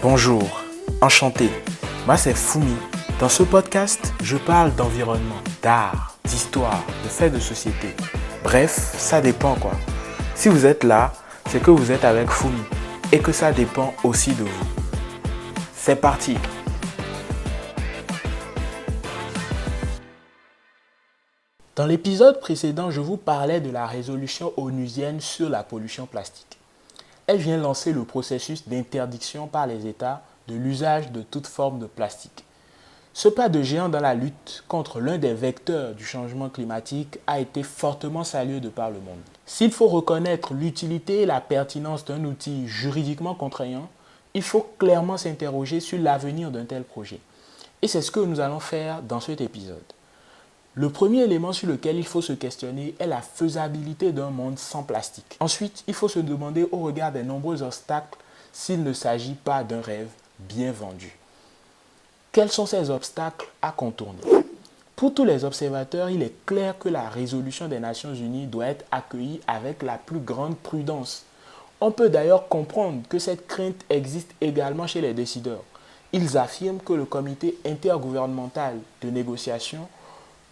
Bonjour, enchanté. Moi c'est Fumi. Dans ce podcast, je parle d'environnement, d'art, d'histoire, de faits de société. Bref, ça dépend quoi. Si vous êtes là, c'est que vous êtes avec Fumi et que ça dépend aussi de vous. C'est parti. Dans l'épisode précédent, je vous parlais de la résolution onusienne sur la pollution plastique. Elle vient lancer le processus d'interdiction par les États de l'usage de toute forme de plastique. Ce pas de géant dans la lutte contre l'un des vecteurs du changement climatique a été fortement salué de par le monde. S'il faut reconnaître l'utilité et la pertinence d'un outil juridiquement contraignant, il faut clairement s'interroger sur l'avenir d'un tel projet. Et c'est ce que nous allons faire dans cet épisode. Le premier élément sur lequel il faut se questionner est la faisabilité d'un monde sans plastique. Ensuite, il faut se demander au regard des nombreux obstacles s'il ne s'agit pas d'un rêve bien vendu. Quels sont ces obstacles à contourner? Pour tous les observateurs, il est clair que la résolution des Nations Unies doit être accueillie avec la plus grande prudence. On peut d'ailleurs comprendre que cette crainte existe également chez les décideurs. Ils affirment que le comité intergouvernemental de négociation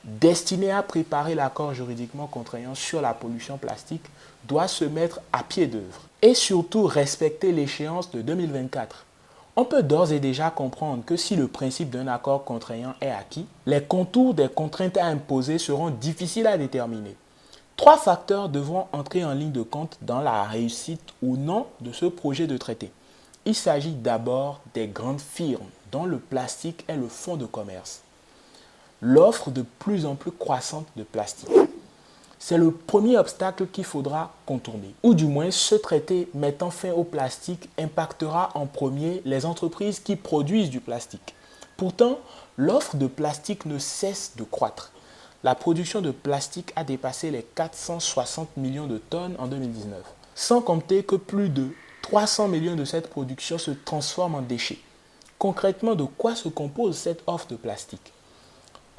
destiné à préparer l'accord juridiquement contraignant sur la pollution plastique doit se mettre à pied d'œuvre et surtout respecter l'échéance de 2024. On peut d'ores et déjà comprendre que si le principe d'un accord contraignant est acquis, les contours des contraintes à imposer seront difficiles à déterminer. Trois facteurs devront entrer en ligne de compte dans la réussite ou non de ce projet de traité. Il s'agit d'abord des grandes firmes dont le plastique est le fonds de commerce. L'offre de plus en plus croissante de plastique. C'est le premier obstacle qu'il faudra contourner. Ou du moins, ce traité mettant fin au plastique impactera en premier les entreprises qui produisent du plastique. Pourtant, l'offre de plastique ne cesse de croître. La production de plastique a dépassé les 460 millions de tonnes en 2019. Sans compter que plus de 300 millions de cette production se transforment en déchets. Concrètement, de quoi se compose cette offre de plastique ?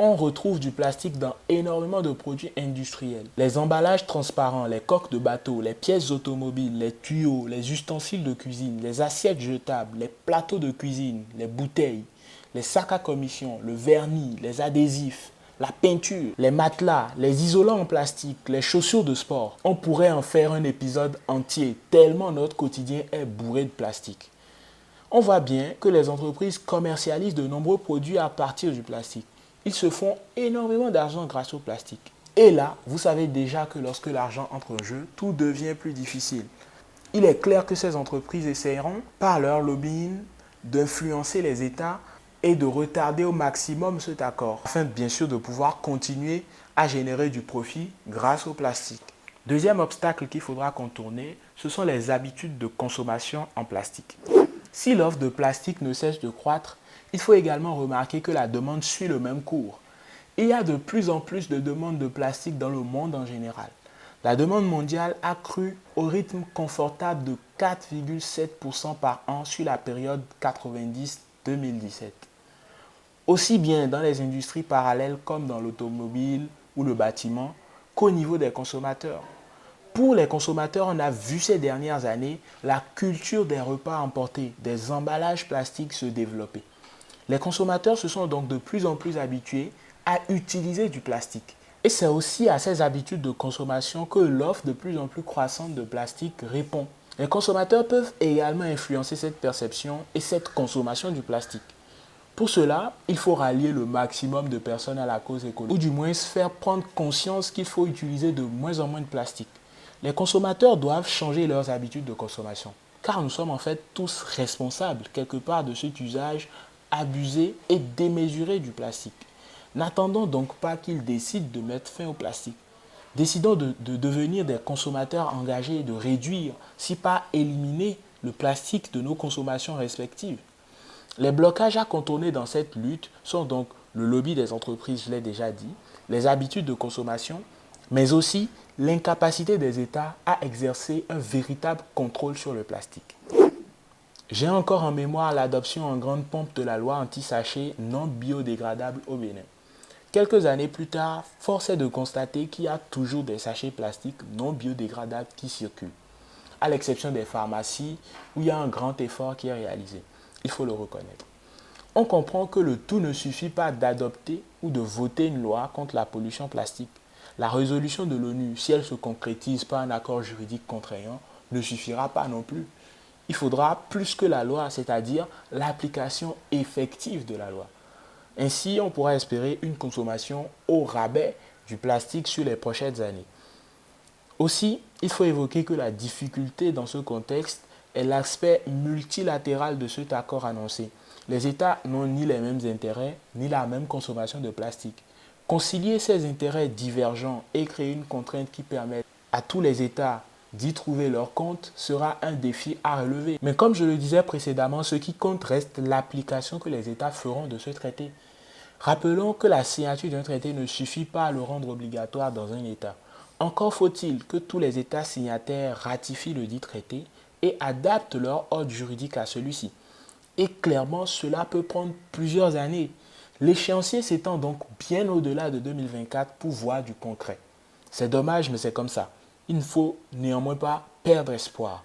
On retrouve du plastique dans énormément de produits industriels. Les emballages transparents, les coques de bateaux, les pièces automobiles, les tuyaux, les ustensiles de cuisine, les assiettes jetables, les plateaux de cuisine, les bouteilles, les sacs à commission, le vernis, les adhésifs, la peinture, les matelas, les isolants en plastique, les chaussures de sport. On pourrait en faire un épisode entier tellement notre quotidien est bourré de plastique. On voit bien que les entreprises commercialisent de nombreux produits à partir du plastique. Ils se font énormément d'argent grâce au plastique. Et là, vous savez déjà que lorsque l'argent entre en jeu, tout devient plus difficile. Il est clair que ces entreprises essaieront, par leur lobbying, d'influencer les États et de retarder au maximum cet accord, afin bien sûr de pouvoir continuer à générer du profit grâce au plastique. Deuxième obstacle qu'il faudra contourner, ce sont les habitudes de consommation en plastique. Si l'offre de plastique ne cesse de croître, il faut également remarquer que la demande suit le même cours. Il y a de plus en plus de demandes de plastique dans le monde en général. La demande mondiale a cru au rythme confortable de 4,7% par an sur la période 90-2017. Aussi bien dans les industries parallèles comme dans l'automobile ou le bâtiment qu'au niveau des consommateurs. Pour les consommateurs, on a vu ces dernières années la culture des repas emportés, des emballages plastiques se développer. Les consommateurs se sont donc de plus en plus habitués à utiliser du plastique. Et c'est aussi à ces habitudes de consommation que l'offre de plus en plus croissante de plastique répond. Les consommateurs peuvent également influencer cette perception et cette consommation du plastique. Pour cela, il faut rallier le maximum de personnes à la cause écologique, ou du moins se faire prendre conscience qu'il faut utiliser de moins en moins de plastique. Les consommateurs doivent changer leurs habitudes de consommation, car nous sommes en fait tous responsables quelque part de cet usage abusé et démesuré du plastique. N'attendons donc pas qu'ils décident de mettre fin au plastique. Décidons de devenir des consommateurs engagés et de réduire, si pas éliminer, le plastique de nos consommations respectives. Les blocages à contourner dans cette lutte sont donc le lobby des entreprises, je l'ai déjà dit, les habitudes de consommation, mais aussi l'incapacité des États à exercer un véritable contrôle sur le plastique. J'ai encore en mémoire l'adoption en grande pompe de la loi anti-sachets non biodégradable au Bénin. Quelques années plus tard, force est de constater qu'il y a toujours des sachets plastiques non biodégradables qui circulent, à l'exception des pharmacies où il y a un grand effort qui est réalisé. Il faut le reconnaître. On comprend que le tout ne suffit pas d'adopter ou de voter une loi contre la pollution plastique. La résolution de l'ONU, si elle se concrétise par un accord juridique contraignant, ne suffira pas non plus. Il faudra plus que la loi, c'est-à-dire l'application effective de la loi. Ainsi, on pourra espérer une consommation au rabais du plastique sur les prochaines années. Aussi, il faut évoquer que la difficulté dans ce contexte est l'aspect multilatéral de cet accord annoncé. Les États n'ont ni les mêmes intérêts, ni la même consommation de plastique. Concilier ces intérêts divergents et créer une contrainte qui permette à tous les États d'y trouver leur compte sera un défi à relever. Mais comme je le disais précédemment, ce qui compte reste l'application que les États feront de ce traité. Rappelons que la signature d'un traité ne suffit pas à le rendre obligatoire dans un État. Encore faut-il que tous les États signataires ratifient le dit traité et adaptent leur ordre juridique à celui-ci. Et clairement, cela peut prendre plusieurs années. L'échéancier s'étend donc bien au-delà de 2024 pour voir du concret. C'est dommage, mais c'est comme ça. Il ne faut néanmoins pas perdre espoir.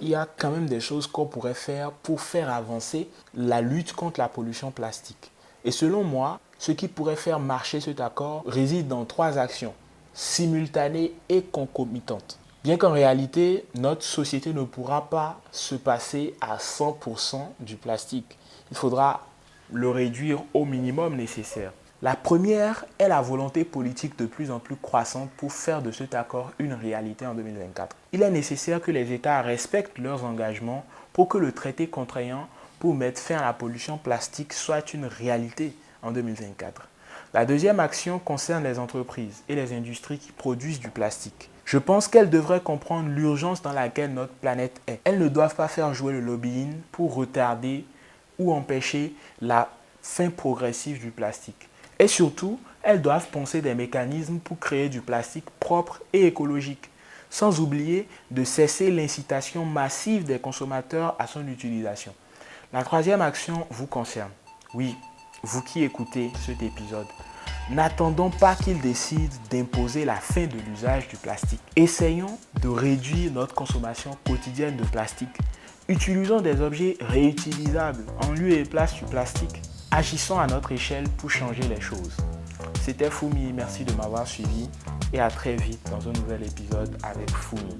Il y a quand même des choses qu'on pourrait faire pour faire avancer la lutte contre la pollution plastique. Et selon moi, ce qui pourrait faire marcher cet accord réside dans 3 actions, simultanées et concomitantes. Bien qu'en réalité, notre société ne pourra pas se passer à 100% du plastique. Il faudra le réduire au minimum nécessaire. La première est la volonté politique de plus en plus croissante pour faire de cet accord une réalité en 2024. Il est nécessaire que les États respectent leurs engagements pour que le traité contraignant pour mettre fin à la pollution plastique soit une réalité en 2024. La deuxième action concerne les entreprises et les industries qui produisent du plastique. Je pense qu'elles devraient comprendre l'urgence dans laquelle notre planète est. Elles ne doivent pas faire jouer le lobbying pour retarder ou empêcher la fin progressive du plastique. Et surtout, elles doivent penser des mécanismes pour créer du plastique propre et écologique, sans oublier de cesser l'incitation massive des consommateurs à son utilisation. La troisième action vous concerne. Oui, vous qui écoutez cet épisode. N'attendons pas qu'ils décident d'imposer la fin de l'usage du plastique. Essayons de réduire notre consommation quotidienne de plastique. Utilisons des objets réutilisables en lieu et place du plastique. Agissons à notre échelle pour changer les choses. C'était Fumi, merci de m'avoir suivi et à très vite dans un nouvel épisode avec Fumi.